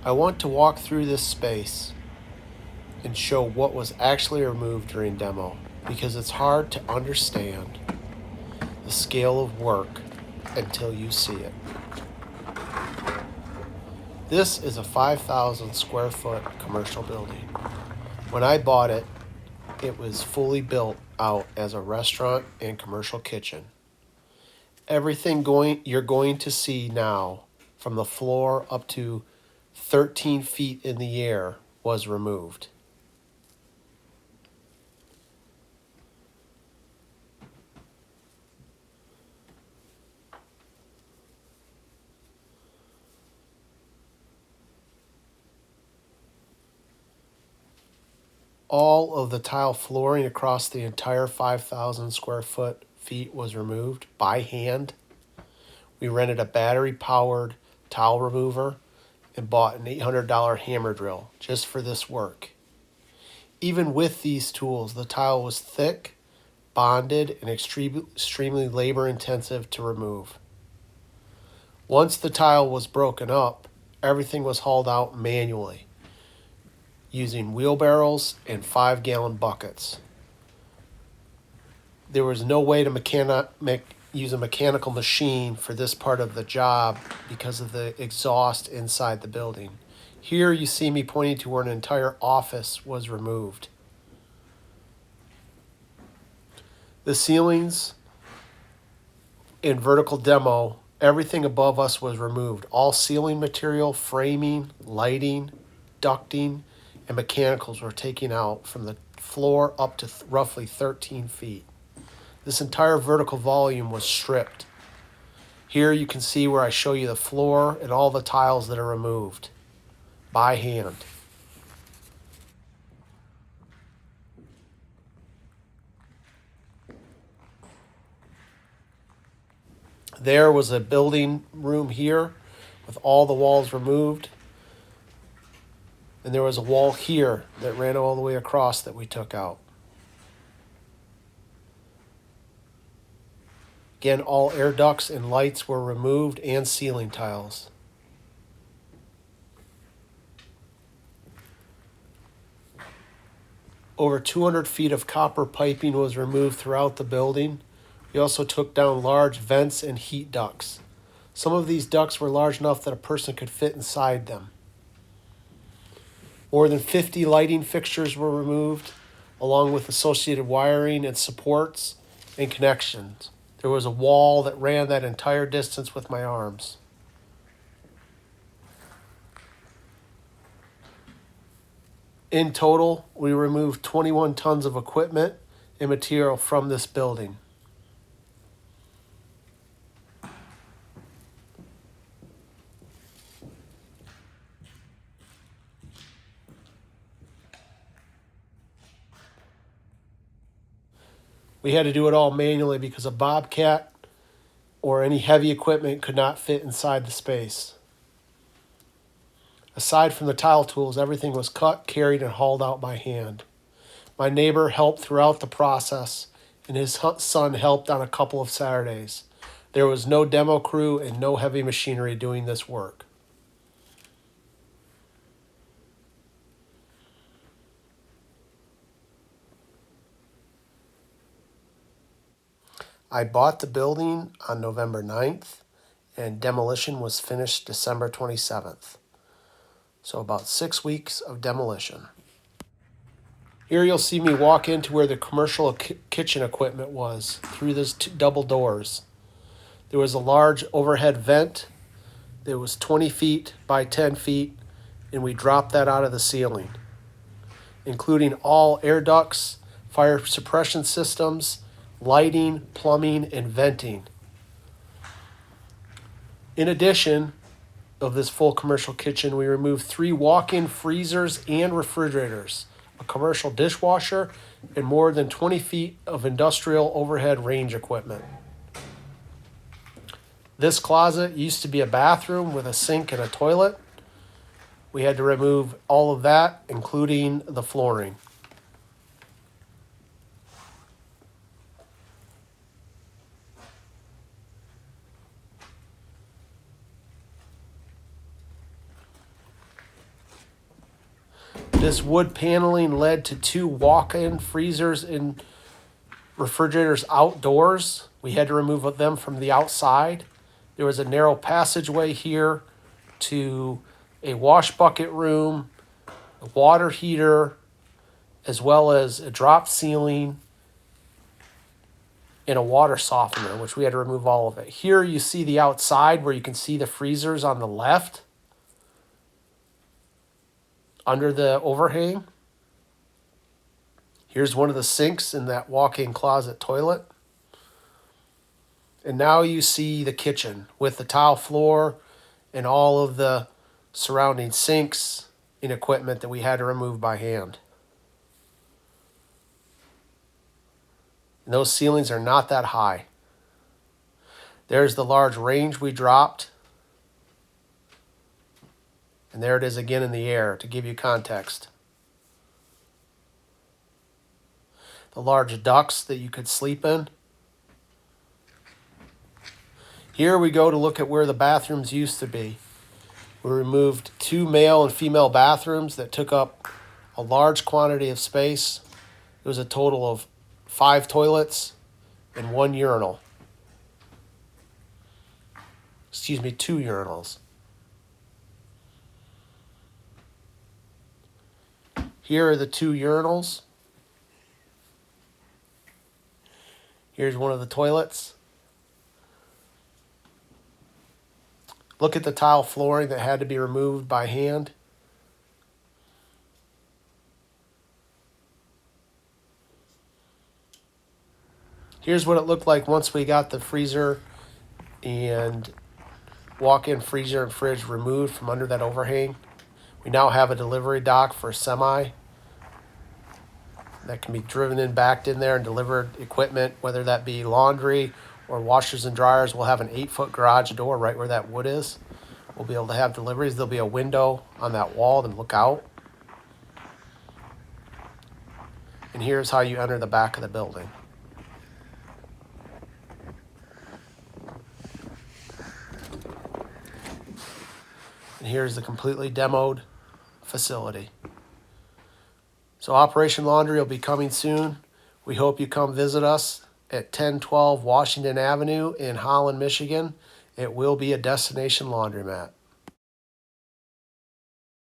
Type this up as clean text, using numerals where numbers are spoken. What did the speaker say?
I want to walk through this space and show what was actually removed during demo, because it's hard to understand the scale of work until you see it. This is a 5,000 square foot commercial building. When I bought it, it was fully built out as a restaurant and commercial kitchen. Everything you're going to see now, from the floor up to 13 feet in the air, was removed. All of the tile flooring across the entire 5,000 square feet was removed by hand. We rented a battery-powered towel remover and bought an $800 hammer drill just for this work. Even with these tools, the tile was thick, bonded, and extremely labor-intensive to remove. Once the tile was broken up, everything was hauled out manually, using wheelbarrows and 5-gallon buckets. There was no way to use a mechanical machine for this part of the job because of the exhaust inside the building. Here you see me pointing to where an entire office was removed. The ceilings in vertical demo, everything above us was removed. All ceiling material, framing, lighting, ducting, and mechanicals were taken out from the floor up to roughly 13 feet. This entire vertical volume was stripped. Here you can see where I show you the floor and all the tiles that are removed by hand. There was a building room here with all the walls removed. And there was a wall here that ran all the way across that we took out. Again, all air ducts and lights were removed, and ceiling tiles. Over 200 feet of copper piping was removed throughout the building. We also took down large vents and heat ducts. Some of these ducts were large enough that a person could fit inside them. More than 50 lighting fixtures were removed, along with associated wiring and supports and connections. There was a wall that ran that entire distance with my arms. In total, we removed 21 tons of equipment and material from this building. We had to do it all manually because a bobcat or any heavy equipment could not fit inside the space. Aside from the tile tools, everything was cut, carried, and hauled out by hand. My neighbor helped throughout the process, and his son helped on a couple of Saturdays. There was no demo crew and no heavy machinery doing this work. I bought the building on November 9th, and demolition was finished December 27th. So about 6 weeks of demolition. Here you'll see me walk into where the commercial kitchen equipment was, through those double doors. There was a large overhead vent that was 20 feet by 10 feet, and we dropped that out of the ceiling, including all air ducts, fire suppression systems, lighting, plumbing, and venting. In addition of this full commercial kitchen, we removed 3 walk-in freezers and refrigerators, a commercial dishwasher, and more than 20 feet of industrial overhead range equipment. This closet used to be a bathroom with a sink and a toilet. We had to remove all of that, including the flooring. This wood paneling led to 2 walk-in freezers and refrigerators outdoors. We had to remove them from the outside. There was a narrow passageway here to a wash bucket room, a water heater, as well as a drop ceiling and a water softener, which we had to remove all of it. Here you see the outside where you can see the freezers on the left under the overhang. Here's one of the sinks in that walk-in closet toilet. And now you see the kitchen with the tile floor and all of the surrounding sinks and equipment that we had to remove by hand. And those ceilings are not that high. There's the large range we dropped. And there it is again in the air to give you context. The large ducts that you could sleep in. Here we go to look at where the bathrooms used to be. We removed 2 male and female bathrooms that took up a large quantity of space. It was a total of 5 toilets and 1 urinal. 2 urinals. Here are the 2 urinals. Here's one of the toilets. Look at the tile flooring that had to be removed by hand. Here's what it looked like once we got the freezer and walk-in freezer and fridge removed from under that overhang. We now have a delivery dock for a semi that can be driven in, backed in there, and delivered equipment, whether that be laundry or washers and dryers. We'll have an 8-foot garage door right where that wood is. We'll be able to have deliveries. There'll be a window on that wall to look out. And here's how you enter the back of the building. And here's the completely demoed facility. So Operation Laundry will be coming soon. We hope you come visit us at 1012 Washington Avenue in Holland, Michigan. It will be a destination laundromat.